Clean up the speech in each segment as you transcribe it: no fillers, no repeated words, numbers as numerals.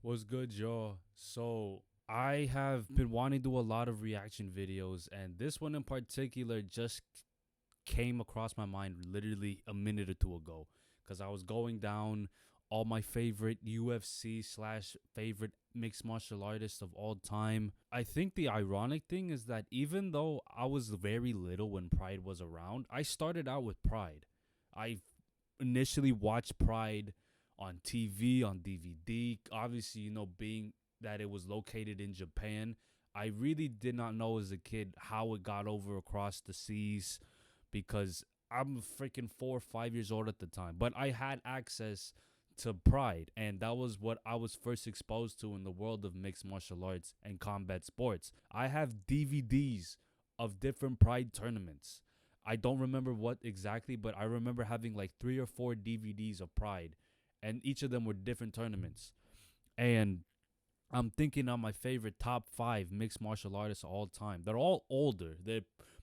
What's good, y'all? So, I have been wanting to do a lot of reaction videos, and this one in particular just came across my mind literally a minute or two ago because I was going down all my favorite UFC slash favorite mixed martial artists of all time. I think the ironic thing is that even though I was very little when Pride was around, I started out with Pride. I initially watched Pride on TV, on DVD. Obviously, being that it was located in Japan, I really did not know as a kid how it got over across the seas because I'm freaking 4 or 5 years old at the time. But I had access to Pride, and that was what I was first exposed to in the world of mixed martial arts and combat sports. I have DVDs of different Pride tournaments. I don't remember what exactly, but I remember having like 3 or 4 DVDs of Pride, and each of them were different tournaments. And I'm thinking on my favorite top 5 mixed martial artists of all time. They're all older.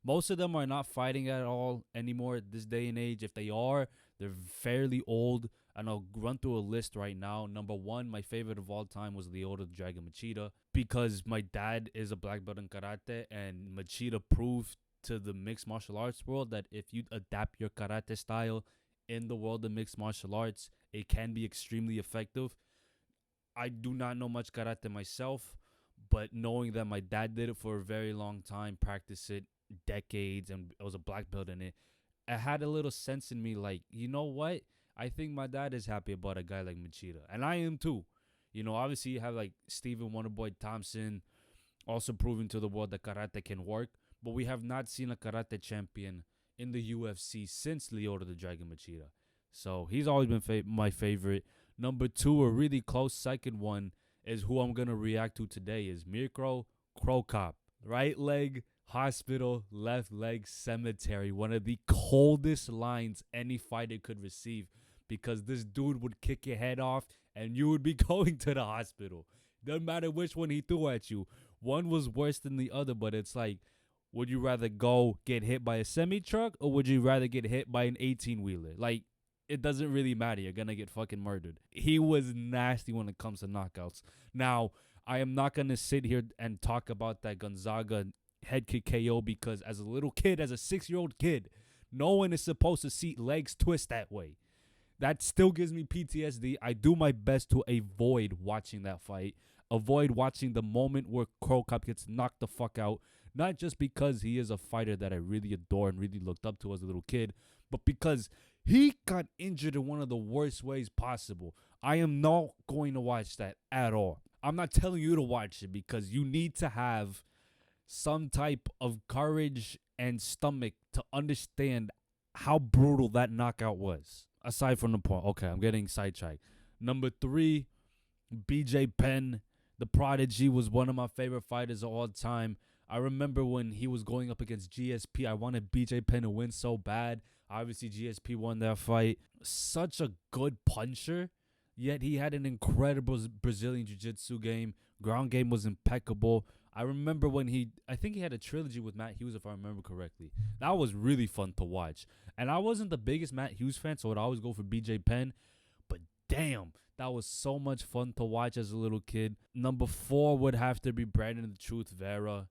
Most of them are not fighting at all anymore at this day and age. If they are, they're fairly old. And I'll run through a list right now. Number 1, my favorite of all time was Lyoto the Dragon Machida, because my dad is a black belt in karate, and Machida proved to the mixed martial arts world that if you adapt your karate style in the world of mixed martial arts, it can be extremely effective. I do not know much karate myself, but knowing that my dad did it for a very long time, practiced it decades, and was a black belt in it, it had a little sense in me like, you know what? I think my dad is happy about a guy like Machida, and I am too. Obviously you have like Stephen Wonderboy Thompson also proving to the world that karate can work, but we have not seen a karate champion in the UFC since Lyoto the Dragon Machida. So he's always been my favorite. Number 2, a really close second one, is who I'm going to react to today, is Mirko Cro Cop. Right leg, hospital, left leg, cemetery. One of the coldest lines any fighter could receive, because this dude would kick your head off and you would be going to the hospital. Doesn't matter which one he threw at you. One was worse than the other, but it's like, would you rather go get hit by a semi-truck, or would you rather get hit by an 18-wheeler? Like, it doesn't really matter. You're going to get fucking murdered. He was nasty when it comes to knockouts. Now, I am not going to sit here and talk about that Gonzaga head kick KO, because as a little kid, as a 6-year-old kid, no one is supposed to see legs twist that way. That still gives me PTSD. I do my best to avoid watching that fight. Avoid watching the moment where Cro Cop gets knocked the fuck out. Not just because he is a fighter that I really adore and really looked up to as a little kid, but because he got injured in one of the worst ways possible. I am not going to watch that at all. I'm not telling you to watch it, because you need to have some type of courage and stomach to understand how brutal that knockout was. Aside from the point. Okay, I'm getting sidetracked. Number 3, BJ Penn. The Prodigy was one of my favorite fighters of all time. I remember when he was going up against GSP, I wanted BJ Penn to win so bad. Obviously, GSP won that fight. Such a good puncher, yet he had an incredible Brazilian Jiu-Jitsu game. Ground game was impeccable. I remember when I think he had a trilogy with Matt Hughes, if I remember correctly. That was really fun to watch. And I wasn't the biggest Matt Hughes fan, so I would always go for BJ Penn. But damn, that was so much fun to watch as a little kid. Number 4 would have to be Brandon the Truth Vera.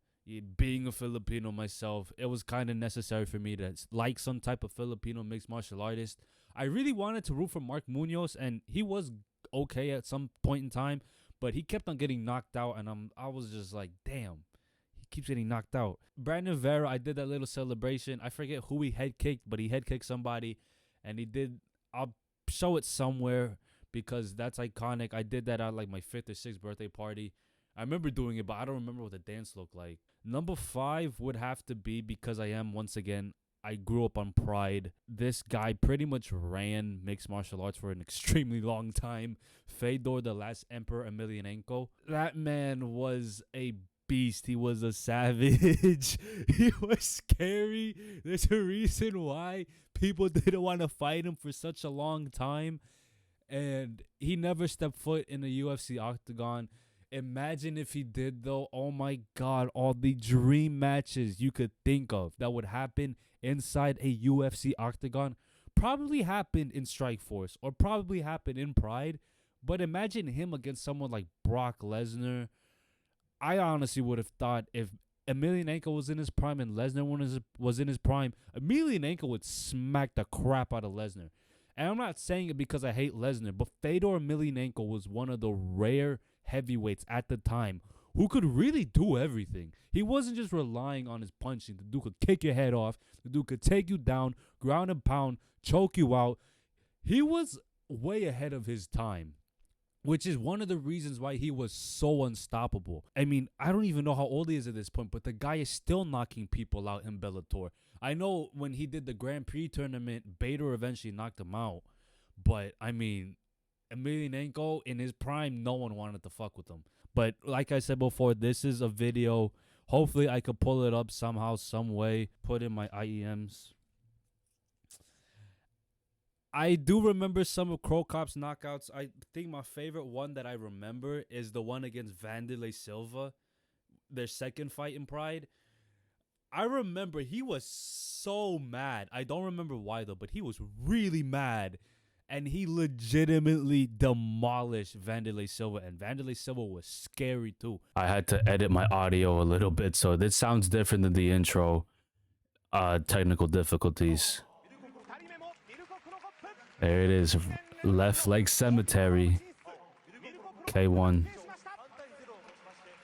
Being a Filipino myself, it was kind of necessary for me to like some type of Filipino mixed martial artist. I really wanted to root for Mark Munoz, and he was okay at some point in time, but he kept on getting knocked out, and I was just like, damn, he keeps getting knocked out. Brandon Vera, I did that little celebration. I forget who he head kicked, but he head kicked somebody, and I'll show it somewhere because that's iconic. I did that at like my 5th or 6th birthday party. I remember doing it, but I don't remember what the dance looked like. Number 5 would have to be, because I grew up on Pride. This guy pretty much ran mixed martial arts for an extremely long time. Fedor, the Last Emperor Emelianenko. That man was a beast. He was a savage. He was scary. There's a reason why people didn't want to fight him for such a long time. And he never stepped foot in a UFC octagon. Imagine if he did, though. Oh my God, all the dream matches you could think of that would happen inside a UFC octagon probably happened in Strikeforce or probably happened in Pride, But imagine him against someone like Brock Lesnar. I honestly would have thought if Emelianenko was in his prime and Lesnar was in his prime, Emelianenko would smack the crap out of Lesnar. And I'm not saying it because I hate Lesnar, but Fedor Emelianenko was one of the rare heavyweights at the time who could really do everything. He wasn't just relying on his punching. The dude could kick your head off. The dude could take you down, ground and pound, choke you out. He was way ahead of his time, which is one of the reasons why he was so unstoppable. I mean, I don't even know how old he is at this point, but the guy is still knocking people out in Bellator. I know when he did the Grand Prix tournament, Bader eventually knocked him out. But, I mean, Emelianenko, in his prime, no one wanted to fuck with him. But, like I said before, this is a video. Hopefully, I could pull it up somehow, some way, put in my IEMs. I do remember some of Cro Cop's knockouts. I think my favorite one that I remember is the one against Vanderlei Silva, their second fight in Pride. I remember he was so mad. I don't remember why, though, but he was really mad. And he legitimately demolished Vanderlei Silva. And Vanderlei Silva was scary, too. I had to edit my audio a little bit, so this sounds different than the intro. Technical difficulties. There it is. Left leg cemetery. K1.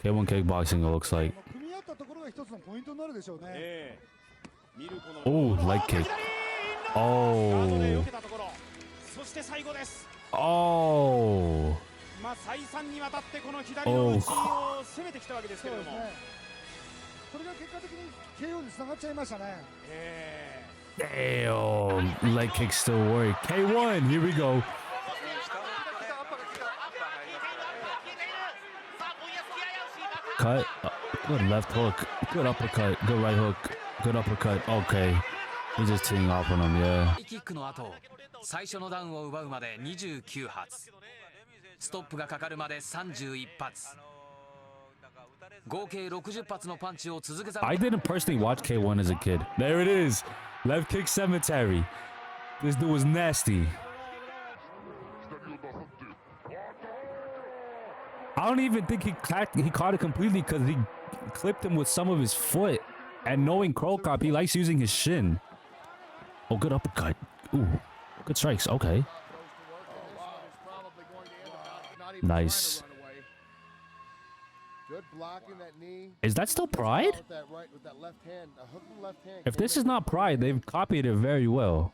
K1 kickboxing, it looks like. Oh, leg kick. Oh. Oh. Damn, leg kick still work. K1, here we go. Cut. Good left hook. Good uppercut. Good right hook. Good uppercut. Okay. He's just teeing off on him, yeah. 最初のダウンを奪うまで29発、ストップがかかるまで31発、合計60発のパンチを続けざ。I didn't personally watch K1 as a kid. There it is. Left kick cemetery. This dude was nasty. I don't even think he caught it completely because he clipped him with some of his foot. And knowing Cro Cop, he likes using his shin. Oh, good uppercut. Ooh. Good strikes. Okay. Nice. Is that still Pride? If this is not Pride, they've copied it very well.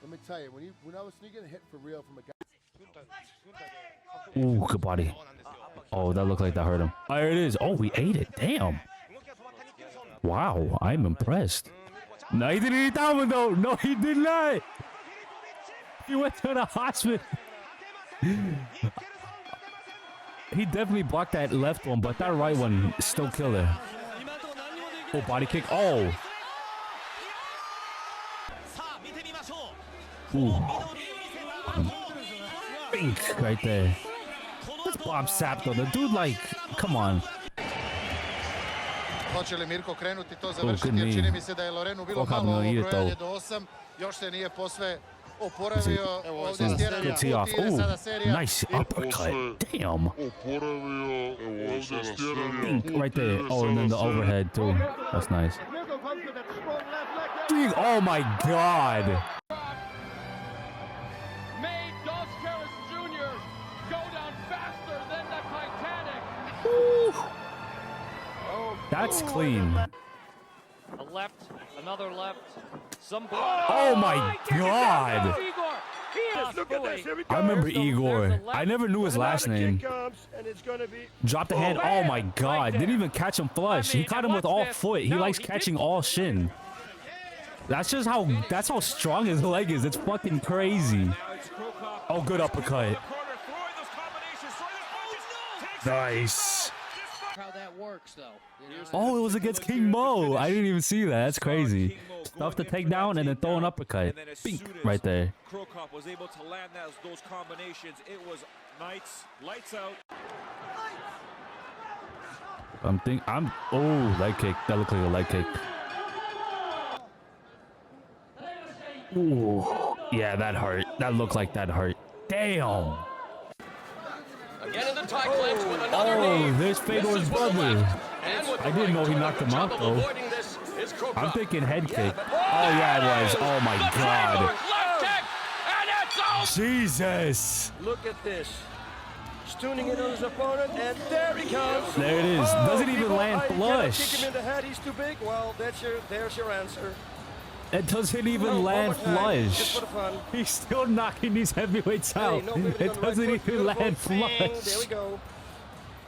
Let me tell you, when I was sneaking a hit for real from a guy. Ooh, good body. Oh, that looked like that hurt him. There it is. Oh, we ate it. Damn. Wow, I'm impressed. No, he didn't eat that one, though. No, he did not. He went to the hospital. He definitely blocked that left one, but that right one still killer. Oh, body kick. Oh. Ooh. Bink right there. That's Bob Sapp, though. The dude, like, come on. Hoće li Mirko krenuti to završiti, jer čini mi se da je Lorenu bilo malo ovo brojanje do 8. Još se nije posve oporavio. Ovdje stjeranje put ide sada serija. Nice uppercut. Damn. Right there. Oh, and then the overhead, too. That's nice. Oh, my God. That's clean. A left, another left, some oh my God! I remember Igor. I never knew his last name. Dropped the hand. Oh my God! Didn't even catch him flush. He caught him with all foot. He likes catching all shin. That's just how. That's how strong his leg is. It's fucking crazy. Oh, good uppercut. Nice. how that works, though. Oh, it was against King Mo. I didn't even see that. That's crazy. Stuff to take down and then throw an uppercut. Bink, right there. Cro Cop was able to land those combinations. It was lights out. Oh, leg kick. That looked like a leg kick. Ooh. Yeah, that hurt. That looked like that hurt. Damn. Again in the tie clinch with another knee. There's Fedor's brother. I didn't know he knocked him out, though. I'm thinking head kick. Oh, yeah, it was. Oh, my God. Jesus. Look at this. He's tuning in on his opponent, and there he comes. There it is. Doesn't even land flush. Kick him in the head. He's too big. Well, there's your answer. It doesn't even land flush. Just for the fun. He's still knocking these heavyweights out. It doesn't even land flush. There we go.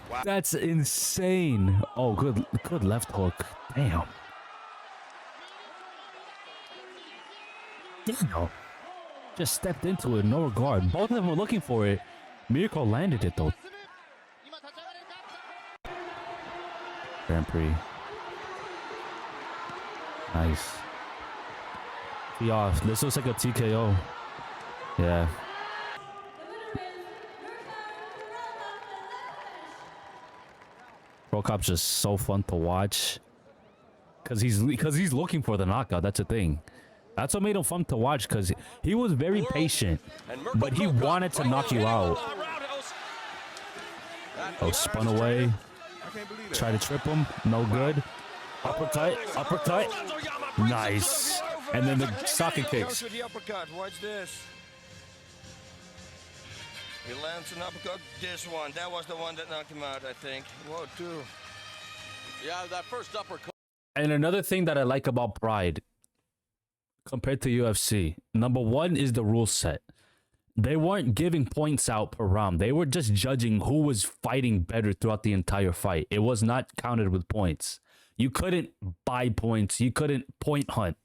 Wow. That's insane. Oh, good left hook. Damn. Damn. Just stepped into it, no regard. Both of them were looking for it. Mirko landed it though. Grand Prix. Nice. Yeah, this looks like a TKO. Yeah. Cro Cop's just so fun to watch. Cause he's looking for the knockout. That's the thing. That's what made him fun to watch, because he was very patient, but he wanted to knock you out. Oh, spun away. Try to trip him. No good. Uppercut. Uppercut. Nice. And then the socket kicks. Watch this. He lands an uppercut. This one. That was the one that knocked him out, I think. Whoa, two. Yeah, that first uppercut. And another thing that I like about Pride compared to UFC, number one is the rule set. They weren't giving points out per round. They were just judging who was fighting better throughout the entire fight. It was not counted with points. You couldn't buy points. You couldn't point hunt.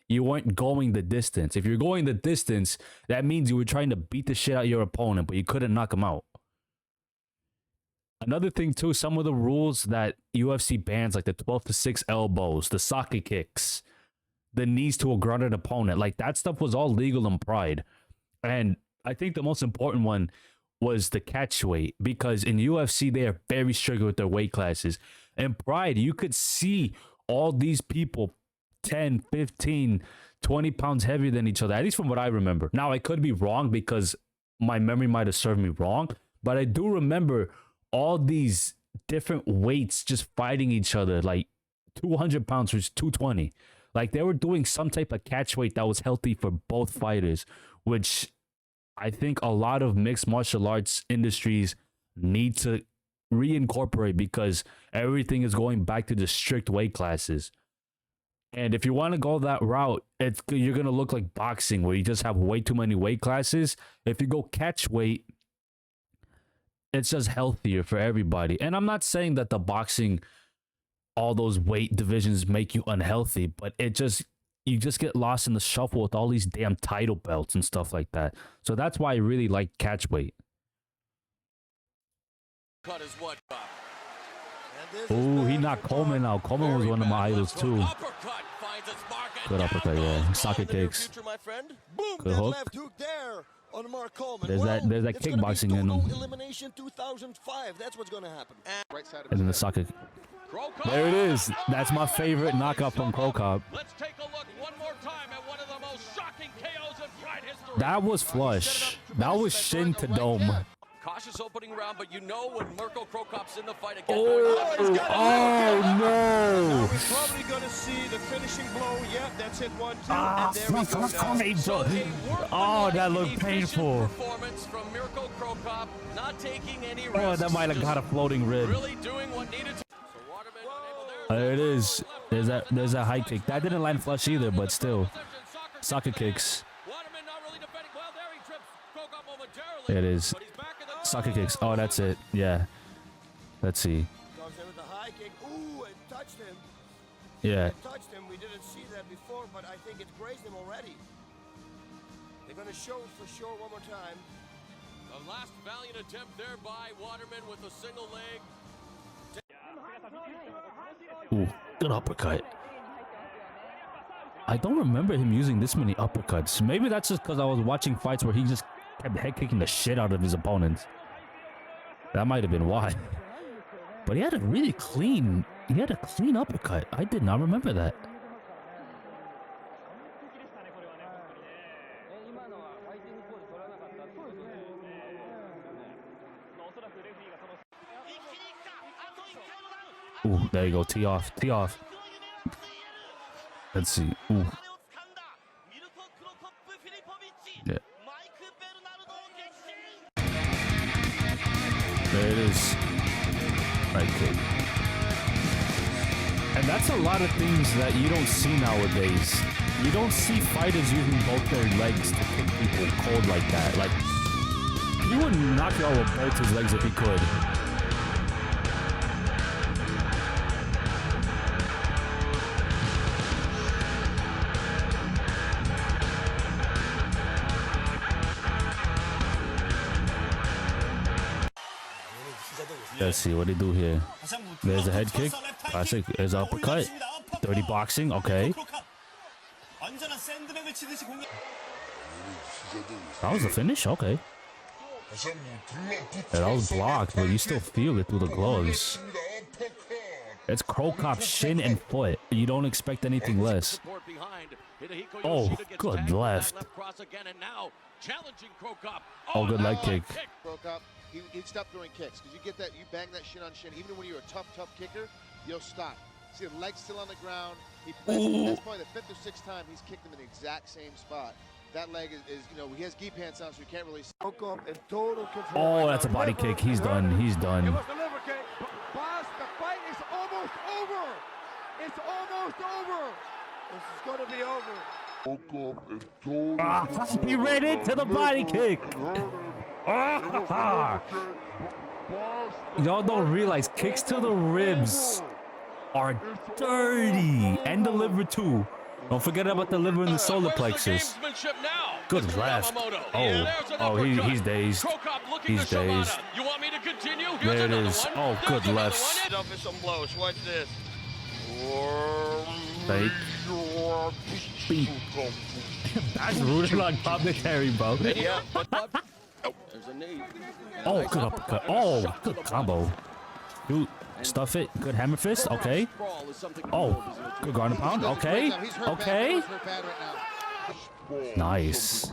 You weren't going the distance. If you're going the distance, that means you were trying to beat the shit out of your opponent, but you couldn't knock him out. Another thing too, some of the rules that UFC bans, like the 12-6 elbows, the socket kicks, the knees to a grounded opponent, like that stuff was all legal in Pride. And I think the most important one was the catch weight, because in UFC they are very strict with their weight classes. In Pride, you could see all these people 10, 15, 20 pounds heavier than each other, at least from what I remember. Now, I could be wrong because my memory might have served me wrong, but I do remember all these different weights just fighting each other, like 200 pounds versus 220. Like they were doing some type of catch weight that was healthy for both fighters, which I think a lot of mixed martial arts industries need to reincorporate, because everything is going back to the strict weight classes. And if you want to go that route, you're going to look like boxing, where you just have way too many weight classes. If you go catch weight, it's just healthier for everybody. And I'm not saying that the boxing, all those weight divisions make you unhealthy, but you just get lost in the shuffle with all these damn title belts and stuff like that. So that's why I really like catch weight. Oh, he knocked Coleman out. Coleman was one of my idols too. Good uppercut, yeah. Socket kicks. Good hook. There's that kickboxing in him. Elimination 2005. That's what's going to happen. And then the socket. There it is. That's my favorite knockout from Cro Cop. Let's take a look one more time at one of the most shocking KOs in Pride history. That was flush. That was shin to dome. Cautious opening round, but you know when Mirko Cro Cop's in the fight again. Oh no! We're probably going to see the finishing blow. Yeah, that's it. 1, 2, and there we go. Oh, that looked painful. Performance from Mirko Cro Cop, not taking any risks. Oh, that might have got a floating rib. Really doing what needed to. There it is. There's that high kick. That didn't land flush either, but still. Socket kicks. There it is. Socket kicks. Oh, that's it. Yeah. Let's see. Ooh, it touched him. Yeah. It touched him. We didn't see that before, but I think it grazed him already. They're going to show it for sure one more time. The last valiant attempt there by Waterman with a single leg. Ooh, good uppercut. I don't remember him using this many uppercuts. Maybe that's just because I was watching fights where he just kept head kicking the shit out of his opponents. That might have been why. But he had a clean uppercut. I did not remember that. Ooh, there you go. Tee off. Tee off. Let's see. Ooh. Yeah. There it is. Right kick. And that's a lot of things that you don't see nowadays. You don't see fighters using both their legs to kick people cold like that. Like, he would knock you out with both his legs if he could. Let's see what they do here. There's a head kick. Classic. There's an uppercut. Dirty boxing. Okay. That was the finish? Okay. Yeah, that was blocked, but you still feel it through the gloves. It's Cro Cop shin and foot. You don't expect anything less. Oh, good left. Oh, good leg kick. Cro Cop, he'd stop throwing kicks because you get that, you bang that shin on shin. Even when you're a tough kicker, you'll stop. See the legs still on the ground. That's probably the 5th or 6th time he's kicked him in the exact same spot. That leg is you know, he has gi pants on, so you can't really. Cro Cop in total control. Oh, that's a body kick. He's done. He's done. It was a liver kick. Boss, the fight is almost over. It's almost over. This is going to be over. Ah, he ran into the body kick. Ah. Y'all don't realize kicks to the ribs are dirty, and the liver too. Don't forget about the liver and the solar plexus. Good left. Oh, he's dazed. He's dazed. There it is. Oh, good left. Watch this. Fake. Beat. That's rooted on commentary, bro. Oh, good uppercut. Oh, good combo. Dude, stuff it. Good hammer fist. Okay. Oh, good ground and pound. Okay. Okay. Nice.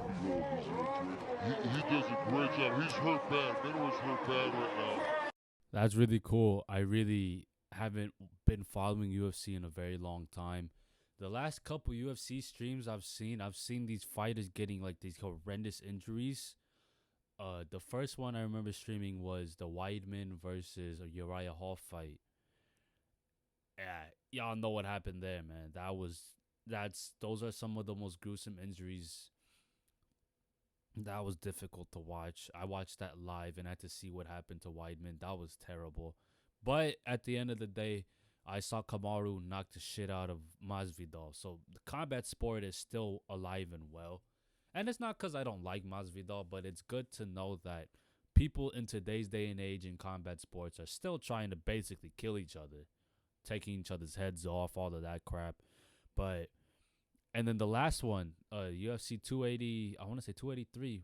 He does a great job. He's hurt bad. Minoru is hurt bad right now. That's really cool. I really haven't been following UFC in a very long time. The last couple UFC streams I've seen these fighters getting like these horrendous injuries. The first one I remember streaming was the Weidman versus a Uriah Hall fight. Yeah, y'all know what happened there, man. Those are some of the most gruesome injuries. That was difficult to watch. I watched that live and had to see what happened to Weidman. That was terrible. But at the end of the day, I saw Kamaru knock the shit out of Masvidal. So the combat sport is still alive and well. And it's not because I don't like Masvidal, but it's good to know that people in today's day and age in combat sports are still trying to basically kill each other, taking each other's heads off, all of that crap. And then the last one, UFC 280, I want to say 283,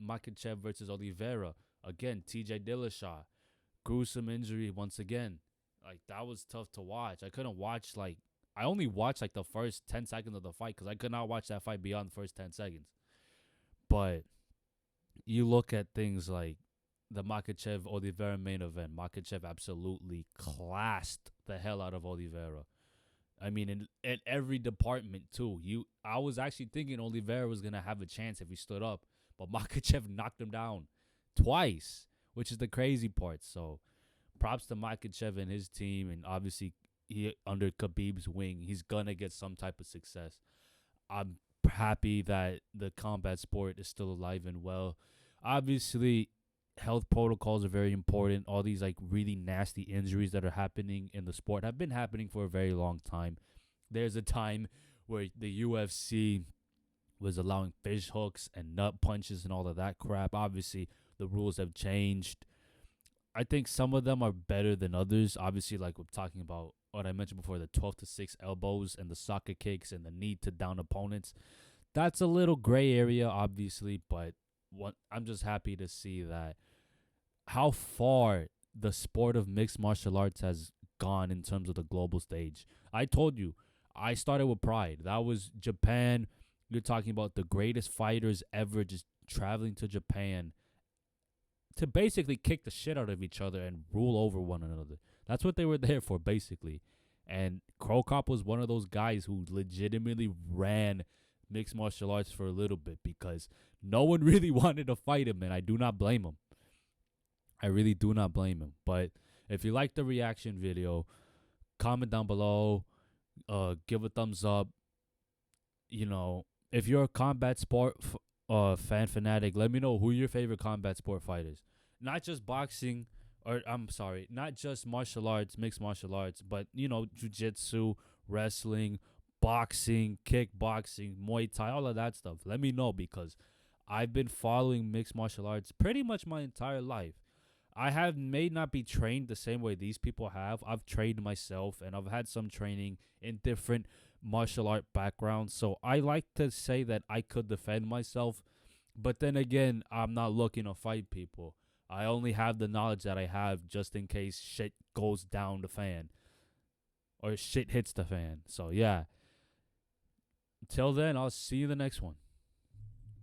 Makhachev versus Oliveira. Again, TJ Dillashaw. Gruesome injury once again. Like, that was tough to watch. I couldn't watch, I only watched, the first 10 seconds of the fight because I could not watch that fight beyond the first 10 seconds. But you look at things like the Makhachev-Oliveira main event. Makhachev absolutely classed the hell out of Oliveira. I mean, in every department, too. I was actually thinking Oliveira was going to have a chance if he stood up. But Makhachev knocked him down twice, which is the crazy part. So props to Makhachev and his team. And obviously, he under Khabib's wing, he's going to get some type of success. I'm happy that the combat sport is still alive and well. Obviously, health protocols are very important. All these really nasty injuries that are happening in the sport have been happening for a very long time. There's a time where the UFC was allowing fish hooks and nut punches and all of that crap. Obviously, the rules have changed. I think some of them are better than others. Obviously, like we're talking about what I mentioned before, the 12-6 elbows and the soccer kicks and the need to down opponents. That's a little gray area, obviously, but I'm just happy to see that how far the sport of mixed martial arts has gone in terms of the global stage. I told you, I started with Pride. That was Japan. You're talking about the greatest fighters ever just traveling to Japan to basically kick the shit out of each other and rule over one another. That's what they were there for, basically. And Cro Cop was one of those guys who legitimately ran mixed martial arts for a little bit because no one really wanted to fight him, and I do not blame him. I really do not blame him. But if you like the reaction video, comment down below, give a thumbs up. You know, if you're a combat sport fan fanatic, let me know who your favorite combat sport fighters. Not just boxing, or I'm sorry, not just martial arts, mixed martial arts, but, you know, jiu-jitsu, wrestling, boxing, kickboxing, Muay Thai, all of that stuff. Let me know because I've been following mixed martial arts pretty much my entire life. I may not be trained the same way these people have. I've trained myself, and I've had some training in different martial art backgrounds. So I like to say that I could defend myself. But then again, I'm not looking to fight people. I only have the knowledge that I have just in case shit goes down the fan. Or shit hits the fan. So yeah. Until then, I'll see you in the next one.